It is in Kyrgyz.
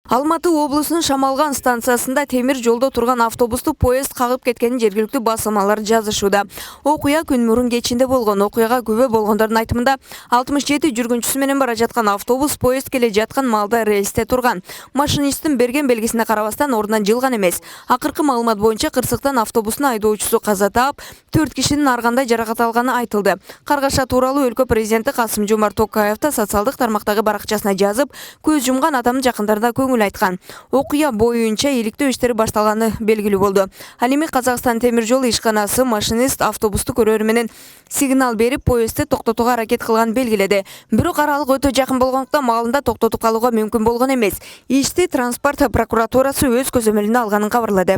Алматы облысының Шамалған станциясында темир жолда тұрған автобусты поезд қағып кеткенін жергілікті басылмалар жазышуда. Окуя күн мурун кечинде болгон. Окуяга күбө болгондордун айтымында 67 жүргүнчүсү менен бара жаткан автобус поезд келе жаткан маалда рельсте турган. Машинисттин берген белгисине карабастан ордунан жылган эмес. Акыркы маалымат боюнча кырсыктан автобустун айдоочусу каза таап, 4 кишинин ар кандай жаракат алганы айтылды. Каргаша тууралуу өлкө президенти Касым-Жомарт Токаев да социалдык тармактагы баракчасына жазып, көз жумган адамдын жакындарына көңүл айткан. Окуя боюнча иликтөө иштери башталганы белгилүү болду. Ал эми Казакстан темир жол ишканасы машинист автобусту көрөрү менен сигнал берип, поездди токтотууга аракет кылганын белгиледи. Бирок аралык өтө жакын болгондуктан маалында токтотуп калууга мүмкүн болгон эмес. Ишти транспорт прокуратурасы өз көзөмөлүнө алганын кабарлады.